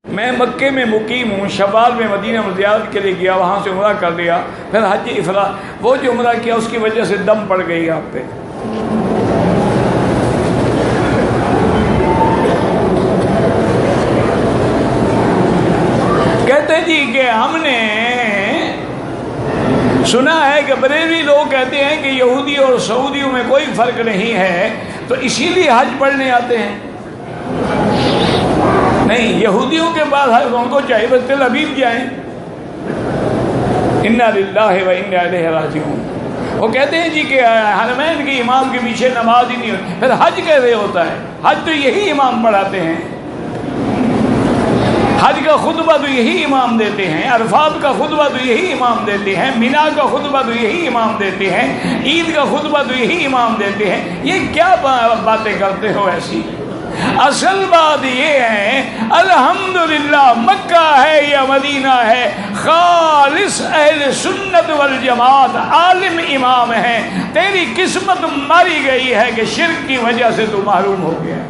میں مکے میں مقیم ہوں، شوال میں مدینہ زیارت کے لیے گیا، وہاں سے عمرہ کر لیا، پھر حج افراد، وہ جو عمرہ کیا اس کی وجہ سے دم پڑ گئی آپ پہ۔ کہتے جی کہ ہم نے سنا ہے کہ بریلوی لوگ کہتے ہیں کہ یہودی اور سعودیوں میں کوئی فرق نہیں ہے، تو اسی لیے حج پڑھنے آتے ہیں۔ نہیں، یہودیوں کے بعد ان کو چاہیے بس تل ابیب جائیں، انا للہ و انا الیہ راجعون۔ وہ کہتے ہیں جی کہ حرمین کے امام کے پیچھے نماز ہی نہیں ہوتی، پھر حج کیسے ہوتا ہے؟ حج تو یہی امام پڑھاتے ہیں، حج کا خطبہ تو یہی امام دیتے ہیں، عرفات کا خطبہ تو یہی امام دیتے ہیں، مینا کا خطبہ تو یہی امام دیتے ہیں، عید کا خطبہ تو یہی امام دیتے ہیں۔ یہ کیا باتیں کرتے ہو ایسی؟ اصل بات یہ ہے الحمدللہ مکہ ہے یا مدینہ ہے، خالص اہل سنت والجماعت عالم امام ہیں، تیری قسمت ماری گئی ہے کہ شرک کی وجہ سے تو محروم ہو گیا۔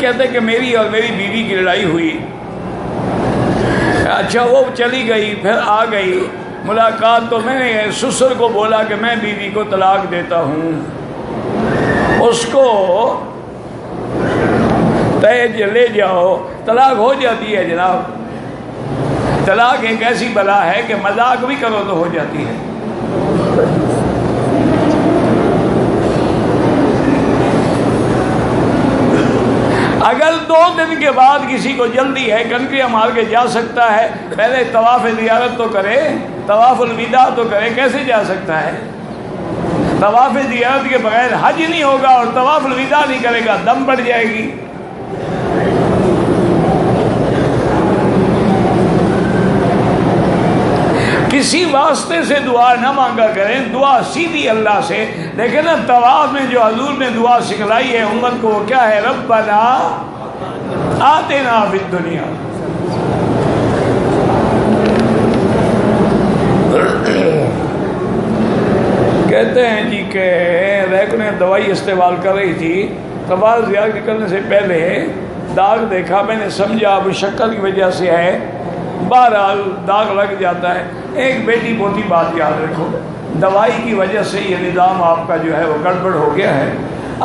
کہتے کہ میری اور میری بیوی کی لڑائی ہوئی، اچھا وہ چلی گئی، پھر آ گئی ملاقات، تو میں نے سسر کو بولا کہ میں بیوی کو طلاق دیتا ہوں، اس کو تیج لے جاؤ، طلاق ہو جاتی ہے جناب۔ طلاق ایک ایسی بلا ہے کہ مذاق بھی کرو تو ہو جاتی ہے۔ اگر 2 دن کے بعد کسی کو جلدی ہے، کنکریاں مار کے جا سکتا ہے، پہلے طواف زیارت تو کرے، طواف الوداع تو کرے، کیسے جا سکتا ہے؟ طواف زیارت کے بغیر حج نہیں ہوگا اور طواف الوداع نہیں کرے گا، دم پڑ جائے گی۔ کسی واسطے سے دعا نہ مانگا کریں، دعا سیدھی اللہ سے۔ دیکھیں نا طواف میں جو حضور نے دعا سکھلائی ہے امت کو، وہ کیا ہے؟ ربنا آتنا فی الدنیا۔ کہتے ہیں جی کہ ریک نے دوائی استعمال کر رہی تھی، طواف زیارت کرنے سے پہلے داغ دیکھا، میں نے سمجھا اب شکر کی وجہ سے ہے، بہرحال داغ لگ جاتا ہے۔ ایک بیٹی بوٹی بات یاد رکھو، دوائی کی وجہ سے یہ نظام آپ کا جو ہے وہ گڑبڑ ہو گیا ہے۔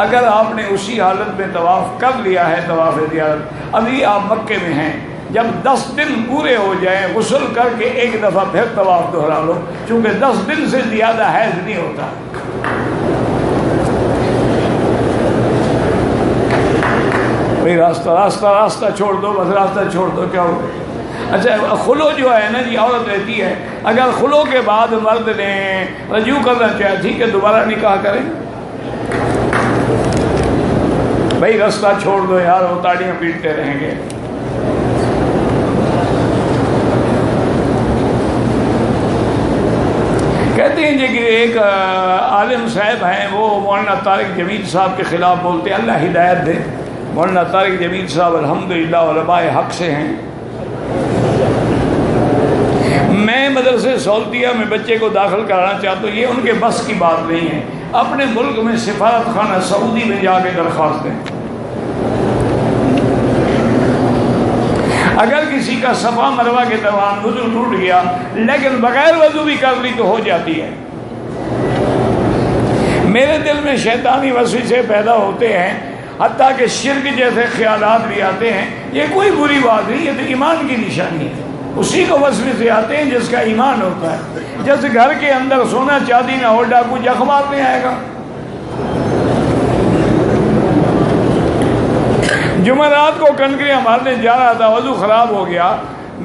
اگر آپ نے اسی حالت میں طواف کر لیا ہے، طواف زیارت، ابھی آپ مکے میں ہیں، جب 10 دن پورے ہو جائیں غسل کر کے ایک دفعہ پھر طواف دہرا لو، چونکہ 10 دن سے زیادہ حیض نہیں ہوتا۔ بھئی راستہ چھوڑ دو، بس راستہ چھوڑ دو، کیا ہو؟ اچھا خلو جو ہے نا جی، عورت رہتی ہے، اگر خلو کے بعد مرد نے رجوع کرنا چاہے، ٹھیک ہے، دوبارہ نکاح کریں۔ بھائی راستہ چھوڑ دو یار، وہ تاڑیاں پیٹتے رہیں گے۔ کہتے ہیں جی کہ ایک عالم صاحب ہیں، وہ مولانا طارق جمیل صاحب کے خلاف بولتے ہیں، اللہ ہدایت دے۔ مولانا طارق جمیل صاحب الحمدللہ علماء حق سے ہیں۔ میں مدرسے سولتیہ میں بچے کو داخل کرانا چاہتا ہوں، یہ ان کے بس کی بات نہیں ہے، اپنے ملک میں سفارت خانہ سعودی میں جا کے درخواست دیں۔ اگر کسی کا صفا مروہ کے دوران وضو ٹوٹ گیا لیکن بغیر وضو بھی کر لی تو ہو جاتی ہے۔ میرے دل میں شیطانی وسوسے پیدا ہوتے ہیں، حتیٰ کہ شرک جیسے خیالات بھی آتے ہیں، یہ کوئی بری بات نہیں، یہ تو ایمان کی نشانی ہے۔ اسی کو وسوسے آتے ہیں جس کا ایمان ہوتا ہے۔ جیسے گھر کے اندر سونا چاندی نہ ہو، ڈاکو جخ مارنے آئے گا۔ جمعرات کو کنکریاں مارنے جا رہا تھا، وضو خراب ہو گیا،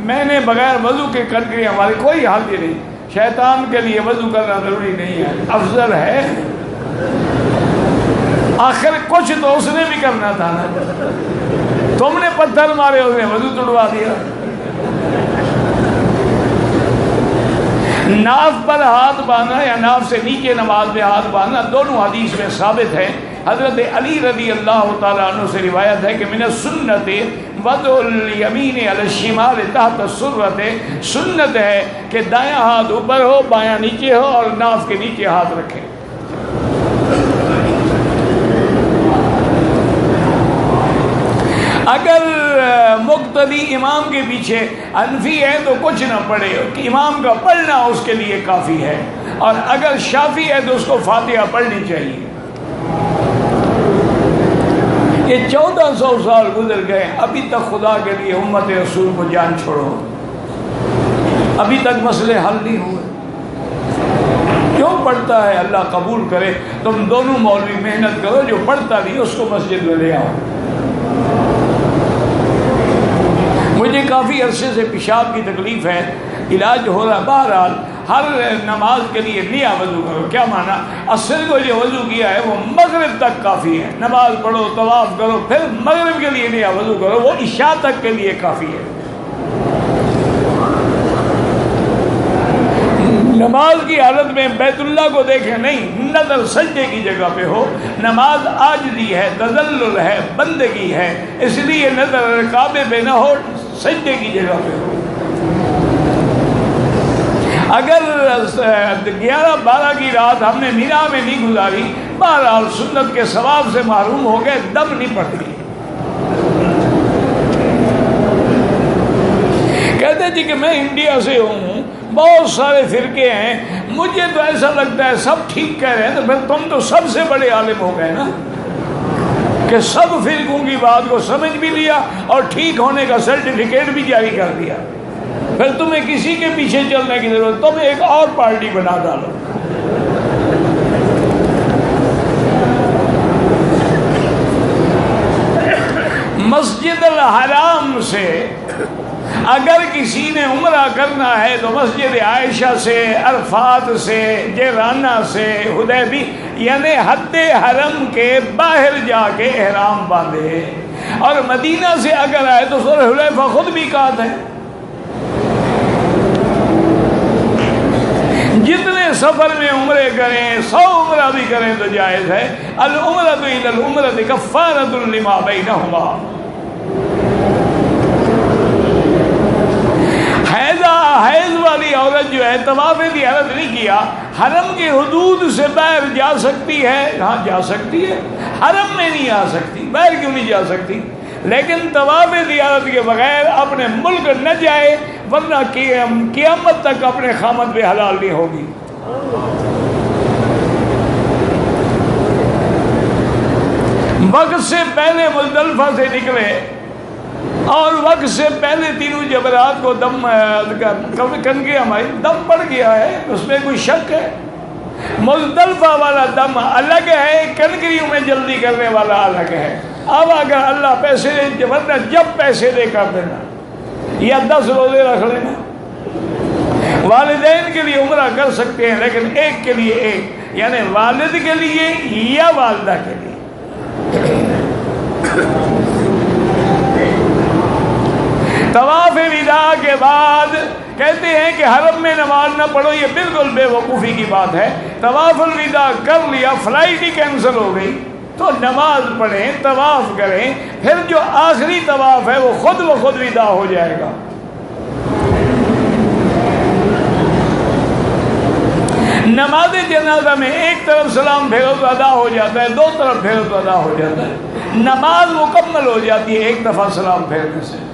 میں نے بغیر وضو کے کنکریاں ماری، کوئی حل ہی نہیں۔ شیطان کے لیے وضو کرنا ضروری نہیں ہے، افضل ہے۔ آخر کچھ تو اس نے بھی کرنا تھا نا، تم نے پتھر مارے، اس نے وضو توڑوا دیا۔ ناف پر ہاتھ باندھنا یا ناف سے نیچے نماز میں ہاتھ باندھنا دونوں حدیث میں ثابت ہے۔ حضرت علی رضی اللہ تعالیٰ عنہ سے روایت ہے کہ من السنت وضع الیمین علی الشمال تحت السرۃ، سنت ہے کہ دایاں ہاتھ اوپر ہو بایاں نیچے ہو اور ناف کے نیچے ہاتھ رکھیں۔ اگر مقتدی امام کے پیچھے حنفی ہے تو کچھ نہ پڑھے، امام کا پڑھنا اس کے لیے کافی ہے، اور اگر شافعی ہے تو اس کو فاتحہ پڑھنی چاہیے۔ یہ 1400 سال گزر گئے، ابھی تک خدا کے لیے امت رسول کو جان چھوڑو، ابھی تک مسئلے حل نہیں ہوئے۔ جو پڑھتا ہے اللہ قبول کرے، تم دونوں مولوی محنت کرو، جو پڑھتا نہیں اس کو مسجد میں لے آؤ۔ مجھے کافی عرصے سے پیشاب کی تکلیف ہے، علاج ہو رہا۔ بہرحال ہر نماز کے لیے نیا وضو کرو۔ کیا مانا؟ عصر کو جو وضو کیا ہے وہ مغرب تک کافی ہے، نماز پڑھو طواف کرو، پھر مغرب کے لیے نیا وضو کرو، وہ عشاء تک کے لیے کافی ہے۔ نماز کی حالت میں بیت اللہ کو دیکھیں نہیں، نظر سجدے کی جگہ پہ ہو۔ نماز عاجزی ہے، تذلل ہے، بندگی ہے، اس لیے نظر کعبے پہ نہ ہو، سجدے کی جگہ پہ ہو۔ اگر 11-12 کی رات ہم نے مینا میں نہیں گزاری، بہرحال سنت کے ثواب سے محروم ہو گئے، دم نہیں پڑتی۔ کہتے جی کہ میں انڈیا سے ہوں، بہت سارے فرقے ہیں، مجھے تو ایسا لگتا ہے سب ٹھیک کہہ رہے ہیں، تو پھر تم تو سب سے بڑے عالم ہو گئے نا، کہ سب فرقوں کی بات کو سمجھ بھی لیا اور ٹھیک ہونے کا سرٹیفکیٹ بھی جاری کر دیا۔ پھر تمہیں کسی کے پیچھے چلنے کی ضرورت، تم ایک اور پارٹی بنا ڈالو۔ مسجد الحرام سے اگر کسی نے عمرہ کرنا ہے تو مسجد عائشہ سے، عرفات سے، جیرانہ سے، حدیبی یعنی حد حرم کے باہر جا کے احرام باندھے، اور مدینہ سے اگر آئے تو ذو الحلیفہ خود میقات ہے۔ جتنے سفر میں عمرے کریں، 100 عمرہ بھی کریں تو جائز ہے۔ العمرۃ الی العمرۃ کفارۃ لما بینہما۔ حیض والی عورت جو ہے طواف زیارت نہیں کیا، حرم کی حدود سے باہر جا سکتی ہے؟ ہاں جا سکتی ہے، حرم میں نہیں آ سکتی۔ باہر کیوں نہیں جا سکتی؟ لیکن طواف زیارت کے بغیر اپنے ملک نہ جائے، ورنہ قیامت تک اپنے خامد پہ حلال نہیں ہوگی۔ وقت سے پہلے مزدلفہ سے نکلے اور وقت سے پہلے تینوں جبرات کو دم کنگے ہماری دم پڑ گیا ہے، اس میں کوئی شک ہے؟ مزدلفہ والا دم الگ ہے، کنکریوں میں جلدی کرنے والا الگ ہے۔ اب اگر اللہ پیسے دے، ورنہ جب پیسے دے کر دینا، یا 10 روزے رکھ لینا۔ والدین کے لیے عمرہ کر سکتے ہیں، لیکن ایک کے لیے ایک، یعنی والد کے لیے یا والدہ کے لیے۔ طواف وداع کے بعد کہتے ہیں کہ حرم میں نماز نہ پڑھو، یہ بالکل بے وقوفی کی بات ہے۔ طواف الوداع کر لیا، فلائٹ ہی کینسل ہو گئی، تو نماز پڑھیں، طواف کریں، پھر جو آخری طواف ہے وہ خود بخود وداع ہو جائے گا۔ نماز جنازہ میں ایک طرف سلام پھیرو تو ادا ہو جاتا ہے، 2 طرف پھیرو تو ادا ہو جاتا ہے۔ نماز مکمل ہو جاتی ہے ایک دفعہ سلام پھیرنے سے۔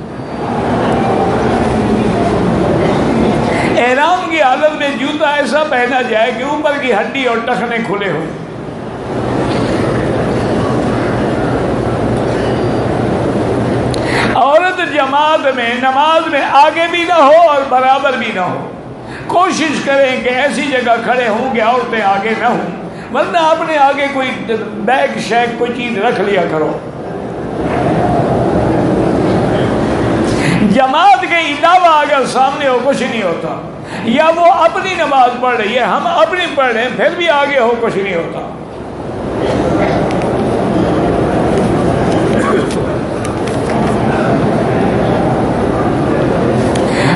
احرام کی حالت میں جوتا ایسا پہنا جائے کہ اوپر کی ہڈی اور ٹخنے کھلے ہوں۔ عورت جماعت میں نماز میں آگے بھی نہ ہو اور برابر بھی نہ ہو۔ کوشش کریں کہ ایسی جگہ کھڑے ہوں کہ عورتیں آگے نہ ہوں، ورنہ اپنے آگے کوئی بیگ شیگ کوئی چیز رکھ لیا کرو۔ جماعت کے علاوہ اگر سامنے ہو کچھ نہیں ہوتا، یا وہ اپنی نماز پڑھ رہی ہے ہم اپنی پڑھ رہے ہیں پھر بھی آگے ہو کچھ نہیں ہوتا۔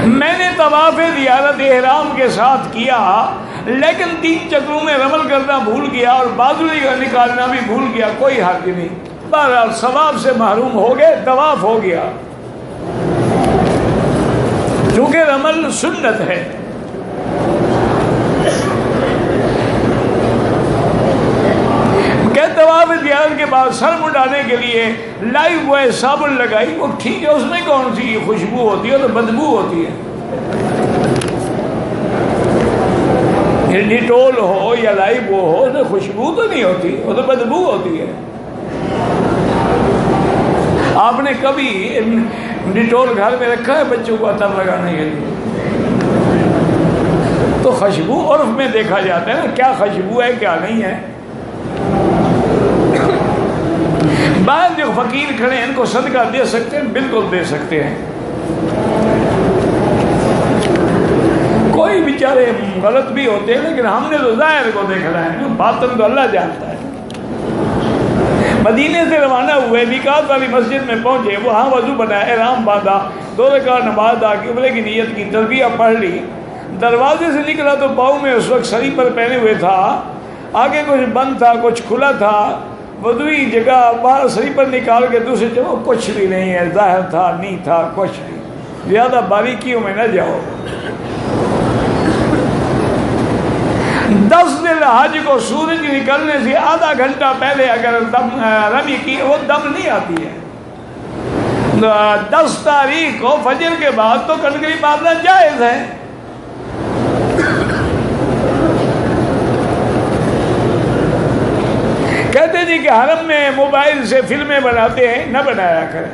میں نے طواف زیارت احرام کے ساتھ کیا، لیکن 3 چکروں میں رمل کرنا بھول گیا اور بازوی کا نکالنا بھی بھول گیا، کوئی حرج نہیں، بہرحال ثواب سے محروم ہو گئے، طواف ہو گیا۔ چونکہ رمل سنت ہے. کہ طواف زیارت کے بعد سر مڈانے کے لیے لائف بوائے صابن لگائی، وہ ٹھیک ہے، اس میں کون سی خوشبو ہوتی ہے؟ تو بدبو ہوتی ہے. ڈیٹول ہو یا لائف وہ ہو تو خوشبو تو نہیں ہوتی، وہ تو بدبو ہوتی ہے. آپ نے کبھی ڈیٹول گھر میں رکھا ہے بچوں کو عطر لگانے کے لیے؟ تو خوشبو عرف میں دیکھا جاتا ہے نا، کیا خوشبو ہے کیا نہیں ہے. بعض جو فقیر کھڑے ہیں ان کو صدقہ دے سکتے ہیں، بالکل دے سکتے ہیں. کوئی بیچارے غلط بھی ہوتے ہیں، لیکن ہم نے تو ظاہر کو دیکھنا ہے، باطن تو اللہ جانتا ہے. مدینے سے روانہ ہوئے، میقات والی مسجد میں پہنچے، وہاں وضو بنایا، احرام باندھا، 2 رکعت نماز ادا کی، عمرے کی نیت کی، تلبیہ پڑھ لی. دروازے سے نکلا تو پاؤں میں اس وقت سلیپر پہنے ہوئے تھا، آگے کچھ بند تھا کچھ کھلا تھا. وضوئی جگہ باہر سلیپر نکال کے دوسرے جگہ کچھ بھی نہیں ہے، ظاہر تھا نہیں تھا کچھ نہیں. زیادہ باریکیوں میں نہ جاؤ. 10 دن حج کو سورج نکلنے سے آدھا گھنٹہ پہلے اگر رمی کی، وہ دم نہیں آتی ہے. 10 تاریخ کو فجر کے بعد تو کنکری مارنا جائز ہے. کہتے جی کہ حرم میں موبائل سے فلمیں بناتے ہیں، نہ بنایا کریں.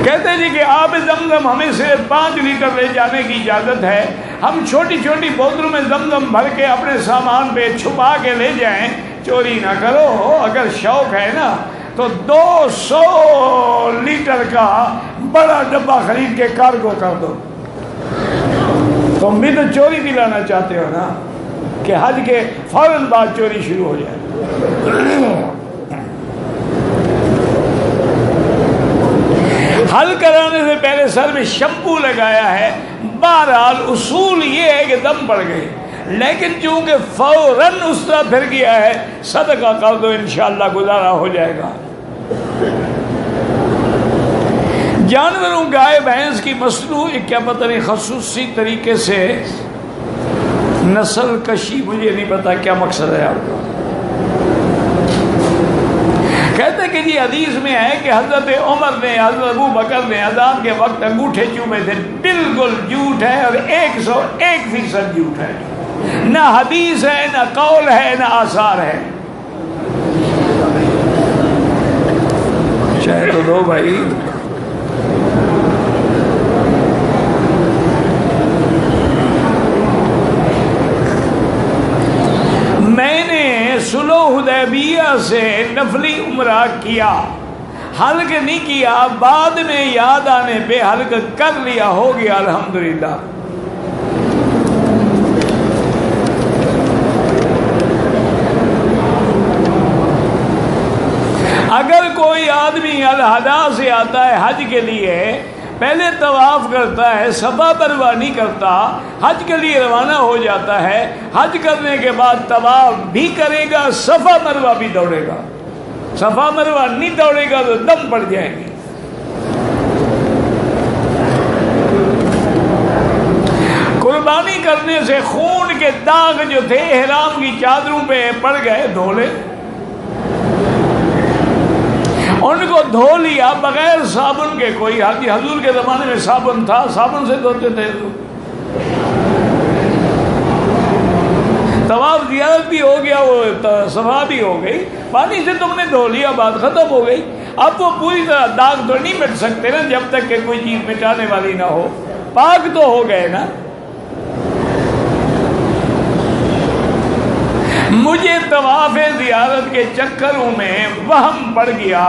کہتے جی کہ آب زمزم ہمیں صرف 5 لیٹر لے جانے کی اجازت ہے، ہم چھوٹی چھوٹی بوتلوں میں زمزم بھر کے اپنے سامان پہ چھپا کے لے جائیں. چوری نہ کرو. اگر شوق ہے نا تو 200 لیٹر کا بڑا ڈبہ خرید کے کارگو کر دو. تم بھی تو چوری دلانا چاہتے ہو نا کہ حج کے فوراً بعد چوری شروع ہو جائے. حل کرانے سے پہلے سر میں شیمپو لگایا ہے. بہرحال اصول یہ ہے کہ دم پڑ گئی، لیکن چونکہ فوراً اس طرح پھر گیا ہے، صدقہ کر دو، انشاءاللہ گزارا ہو جائے گا. جانوروں گائے بھینس کی مصنوع کیا پتہ نہیں خصوصی طریقے سے نسل کشی، مجھے نہیں پتا کیا مقصد ہے آپ کا. کہتے ہیں کہ جی حدیث میں ہے کہ حضرت عمر نے، حضرت ابو بکر نے اذان کے وقت انگوٹھے چومے تھے. بالکل جھوٹ ہے اور 101% جھوٹ ہے. نہ حدیث ہے، نہ قول ہے، نہ آثار ہے. چاہے تو دو بھائی. میں نے صلح حدیبیہ سے نفلی عمرہ کیا، حلق نہیں کیا، بعد میں یاد آنے پہ حلق کر لیا، ہو گیا الحمدللہ. اگر کوئی آدمی الحدا سے آتا ہے حج کے لیے، پہلے طواف کرتا ہے، صفا مروہ نہیں کرتا، حج کے لیے روانہ ہو جاتا ہے، حج کرنے کے بعد طواف بھی کرے گا، صفا مروہ بھی دوڑے گا. صفا مروہ نہیں دوڑے گا تو دم پڑ جائیں گے. قربانی کرنے سے خون کے داغ جو تھے احرام کی چادروں پہ پڑ گئے، دھو لے. ان کو دھو لیا بغیر صابن کے. کوئی حضور کے زمانے میں صابن تھا، صابن سے دھوتے تھے. طواف زیارت بھی ہو گیا، وہ صفا بھی ہو گئی، پانی سے تم نے دھو لیا، بات ختم ہو گئی. اب وہ پوری طرح داغ تو نہیں مٹ سکتے نا جب تک کہ کوئی چیز مٹانے والی نہ ہو. پاک تو ہو گئے نا. مجھے طواف زیارت کے چکروں میں وہم پڑ گیا،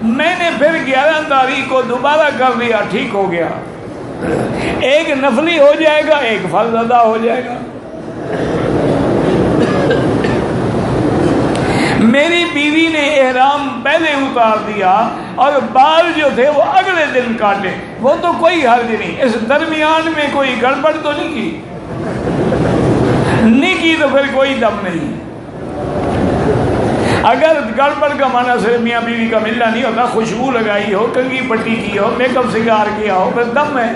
میں نے پھر 11 تاریخ کو دوبارہ کر لیا، ٹھیک ہو گیا. ایک نفلی ہو جائے گا، ایک فرض ادا ہو جائے گا. میری بیوی نے احرام پہلے اتار دیا اور بال جو تھے وہ اگلے دن کاٹے، وہ تو کوئی حرج نہیں. اس درمیان میں کوئی گڑبڑ تو نہیں کی، نہیں کی تو پھر کوئی دم نہیں. اگر گڑبڑ کا معنی صرف میاں بیوی کا ملنا نہیں ہوتا، خوشبو لگائی ہو، کنگھی پٹی کی ہو، میک اپ سنگار کیا ہو، بس دم ہے۔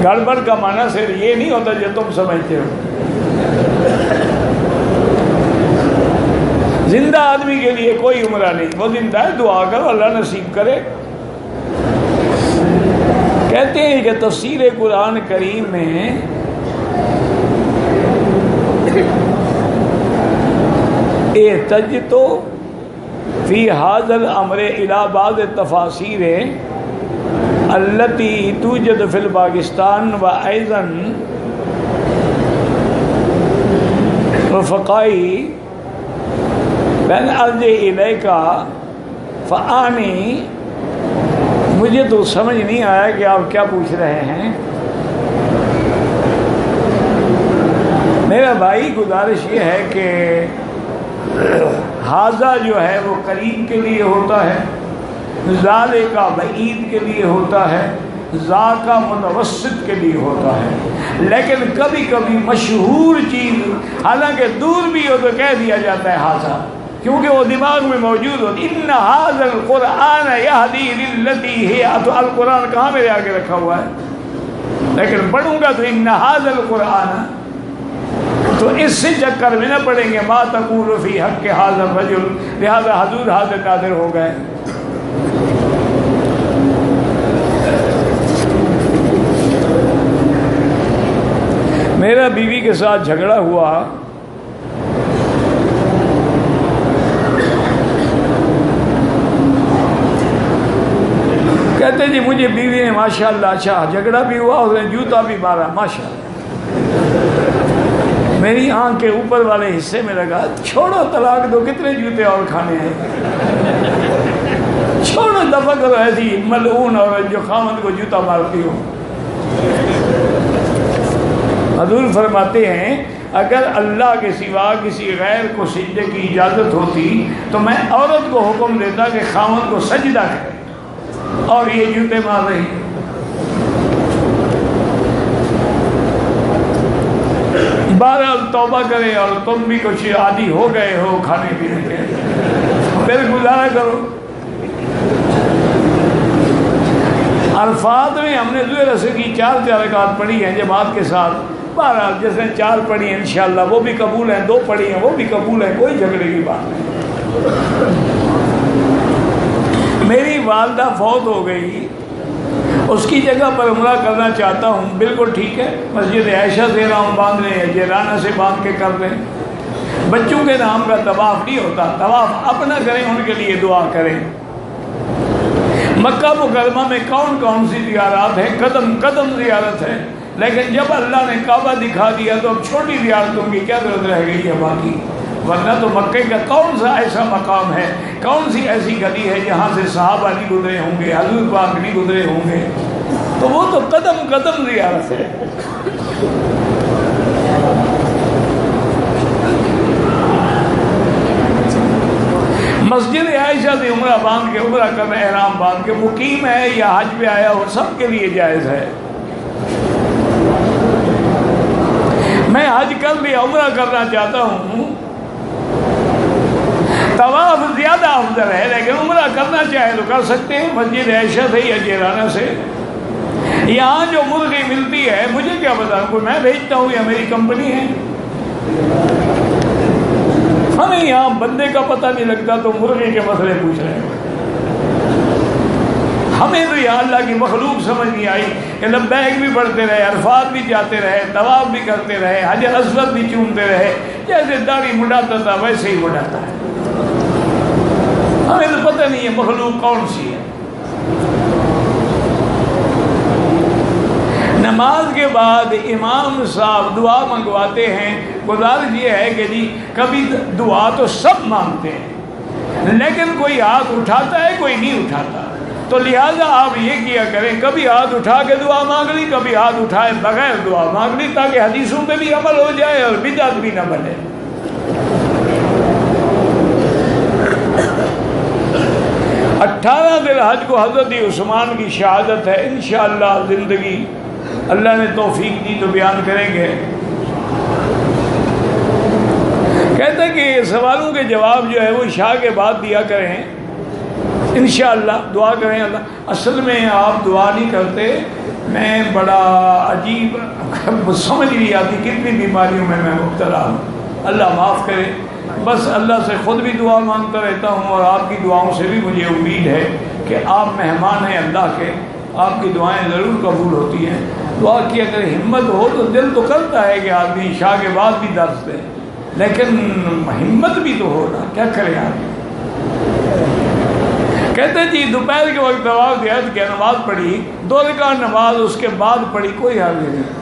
گڑبڑ کا معنی صرف یہ نہیں ہوتا جو تم سمجھتے ہو۔ زندہ آدمی کے لیے کوئی عمرہ نہیں، وہ زندہ ہے، دعا کرو اللہ نصیب کرے۔ کہتے ہیں کہ تفسیر قرآن کریم میں احتجتو فی ھذا الامر الی بعض التفاسیر التي توجد فی الپاکستان و ایضا رفقائی بین ارجع الیکا فآنی، مجھے تو سمجھ نہیں آیا کہ آپ کیا پوچھ رہے ہیں۔ میرا بھائی گزارش یہ ہے کہ حاضہ جو ہے وہ قریب کے لیے ہوتا ہے، ذالکا بعید کے لیے ہوتا ہے، ذاکا متوسط کے لیے ہوتا ہے۔ لیکن کبھی کبھی مشہور چیز حالانکہ دور بھی ہو تو کہہ دیا جاتا ہے حاضہ، کیونکہ وہ دماغ میں موجود ہوتی۔ ان ھذا القرآن یہدی للتی ہی، تو القرآن کہاں میرے آگے رکھا ہوا ہے، لیکن پڑھوں گا تو ان ھذا القرآن، تو اس سے چکر میں نہ پڑیں گے ما تقول فی حق ھذا الرجل، لہذا حضور حاضر ناظر ہو گئے۔ میرا بیوی کے ساتھ جھگڑا ہوا، کہتے جی مجھے بیوی نے ماشاءاللہ، اچھا جھگڑا بھی ہوا، اس نے جوتا بھی مارا، ماشاءاللہ۔ میری آنکھ کے اوپر والے حصے میں لگا، چھوڑو طلاق دو، کتنے جوتے اور کھانے ہیں، چھوڑو دفع کرو ایسی ملعون اور جو خامد کو جوتا مارتی ہو۔ حضور فرماتے ہیں اگر اللہ کے سوا کسی غیر کو سجدے کی اجازت ہوتی تو میں عورت کو حکم دیتا کہ خامد کو سجدہ کرے، اور یہ جوتے مار رہی ہیں۔ بہرحال توبہ کرے، اور تم بھی کچھ عادی ہو گئے ہو کھانے پینے کے، پھر گزارا کرو۔ عرفات میں ہم نے ظہر اثر کی 4 رکعات پڑھی ہیں جماعت کے ساتھ، بہرحال جس نے 4 پڑھی ہیں انشاءاللہ وہ بھی قبول ہیں، 2 پڑھی ہیں وہ بھی قبول ہیں، کوئی جھگڑے کی بات نہیں۔ میری والدہ فوت ہو گئی، اس کی جگہ پر عمرہ کرنا چاہتا ہوں، بالکل ٹھیک ہے، مسجد عائشہ سے نام باندھ لیں یا جیرانہ سے باندھ کے کر لیں۔ بچوں کے نام کا طواف نہیں ہوتا، طواف اپنا کریں، ان کے لیے دعا کریں۔ مکہ مکرمہ میں کون کون سی زیارات ہیں، قدم قدم زیارت ہے، لیکن جب اللہ نے کعبہ دکھا دیا تو اب چھوٹی زیارتوں کی کیا ضرورت رہ گئی ہے باقی، ورنہ تو مکہ کا کون سا ایسا مقام ہے، کون سی ایسی گلی ہے جہاں سے صحابہ نہیں گزرے ہوں گے، حضور پاک نہیں گزرے ہوں گے، تو وہ تو قدم قدم زیارت ہے۔ مسجد عائشہ سے عمرہ باندھ کے، عمرہ کرنا احرام باندھ کے، مقیم ہے یا حج پہ آیا ہو، سب کے لیے جائز ہے۔ میں حج کر لیا، عمرہ کرنا چاہتا ہوں، طواف زیادہ افضل ہے، لیکن عمرہ کرنا چاہے تو کر سکتے ہیں، مسجد عائشہ سے یا جیرانہ سے۔ یہاں جو مرغی ملتی ہے مجھے کیا پتا، کوئی میں بھیجتا ہوں یا میری کمپنی ہے، ہمیں یہاں بندے کا پتہ نہیں لگتا تو مرغی کے مسئلے پوچھ رہے ہیں۔ ہمیں تو یا اللہ کی مخلوق سمجھ نہیں آئی کہ لبیک بھی پڑھتے رہے، عرفات بھی جاتے رہے، طواف بھی کرتے رہے، حجر اسود بھی چومتے رہے، جیسے داڑھی مڈاتا تھا ویسے ہی مڈاتا ہے۔ ہمیں تو پتہ نہیں ہے مخلوق کون سی ہے۔ نماز کے بعد امام صاحب دعا منگواتے ہیں، گزارش یہ ہے کہ جی کبھی دعا تو سب مانگتے ہیں، لیکن کوئی ہاتھ اٹھاتا ہے کوئی نہیں اٹھاتا، تو لہٰذا آپ یہ کیا کریں، کبھی ہاتھ اٹھا کے دعا مانگ لی، کبھی ہاتھ اٹھائے بغیر دعا مانگ لی، تاکہ حدیثوں پہ بھی عمل ہو جائے اور بدعت بھی نہ بنے۔ 18 ذی الحج کو حضرت عثمان کی شہادت ہے، انشاءاللہ زندگی اللہ نے توفیق دی تو بیان کریں گے۔ کہتے ہیں کہ سوالوں کے جواب جو ہے وہ عشاء کے بعد دیا کریں انشاءاللہ، دعا کریں اللہ۔ اصل میں آپ دعا نہیں کرتے، میں بڑا عجیب سمجھ نہیں آتی کتنی بیماریوں میں مبتلا ہوں، اللہ معاف کرے۔ بس اللہ سے خود بھی دعا مانگتا رہتا ہوں اور آپ کی دعاؤں سے بھی مجھے امید ہے کہ آپ مہمان ہیں اللہ کے، آپ کی دعائیں ضرور قبول ہوتی ہیں۔ دعا کی اگر ہمت ہو تو دل تو کرتا ہے کہ آدمی عشاء کے بعد بھی درس دے، لیکن ہمت بھی تو ہو نا، کیا کرے آدمی۔ کہتے ہیں جی دوپہر کے وقت طواف دیات کی نماز پڑھی، 2 رکعت نماز اس کے بعد پڑھی، کوئی حرج نہیں۔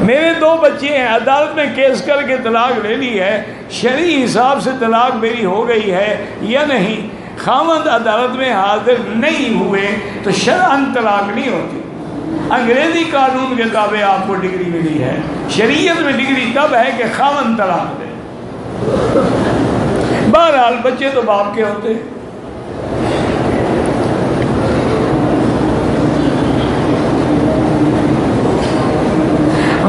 میرے 2 بچے ہیں، عدالت میں کیس کر کے طلاق لے لی ہے، شرعی حساب سے طلاق میری ہو گئی ہے یا نہیں؟ خاوند عدالت میں حاضر نہیں ہوئے تو شرعاً طلاق نہیں ہوتی۔ انگریزی قانون کے تابع آپ کو ڈگری ملی ہے، شریعت میں ڈگری تب ہے کہ خاوند طلاق دے۔ بہرحال بچے تو باپ کے ہوتے ہیں۔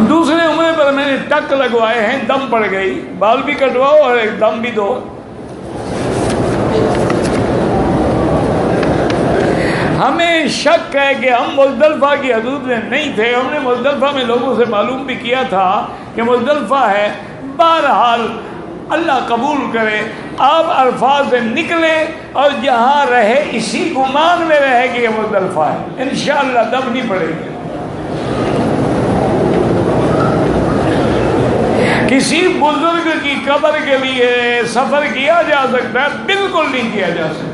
دوسرے عمرے پر میں نے ٹک لگوائے ہیں، دم پڑ گئی، بال بھی کٹواؤ اور ایک دم بھی دو۔ ہمیں شک ہے کہ ہم مزدلفہ کی حدود میں نہیں تھے، ہم نے مزدلفہ میں لوگوں سے معلوم بھی کیا تھا کہ مزدلفہ ہے۔ بہرحال اللہ قبول کرے، آپ الفاظ سے نکلیں اور جہاں رہے اسی گمان میں رہے کہ یہ مزدلفہ ہے، انشاءاللہ دم نہیں پڑے گی۔ کسی بزرگ کی قبر کے لیے سفر کیا جا سکتا ہے؟ بالکل نہیں کیا جا سکتا۔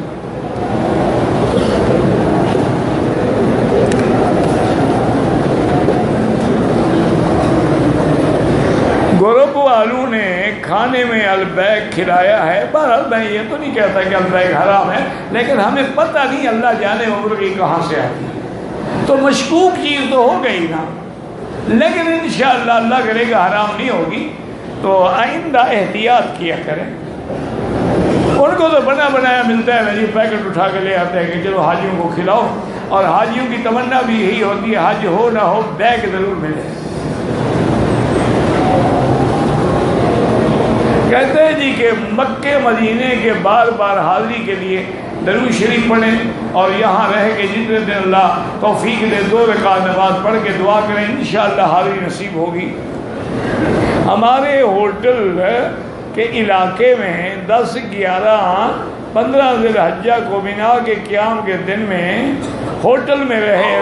گروپ والوں نے کھانے میں البیک کھلایا ہے، بہرحال میں یہ تو نہیں کہتا کہ البیک حرام ہے، لیکن ہمیں پتہ نہیں اللہ جانے مرغی کہاں سے آتی ہے، تو مشکوک چیز تو ہو گئی نا، لیکن انشاءاللہ اللہ کرے گا حرام نہیں ہوگی، تو آئندہ احتیاط کیا کریں۔ ان کو تو بنا بنایا ملتا ہے، جی پیکٹ اٹھا کے لے آتے ہیں کہ چلو حاجیوں کو کھلاؤ، اور حاجیوں کی تمنا بھی یہی ہوتی ہے حج ہو نہ ہو بیگ ضرور ملے۔ کہتے ہیں جی کہ مکے مدینے کے بار بار حاضری کے لیے درود شریف پڑھیں اور یہاں رہ کے جتنے دن اللہ توفیق دے 2 رکعت نماز پڑھ کے دعا کریں، انشاءاللہ حاضری نصیب ہوگی۔ ہمارے ہوٹل کے علاقے میں 10، 11، 15 ذی الحجہ کو مینا کے قیام کے دن میں ہوٹل میں رہے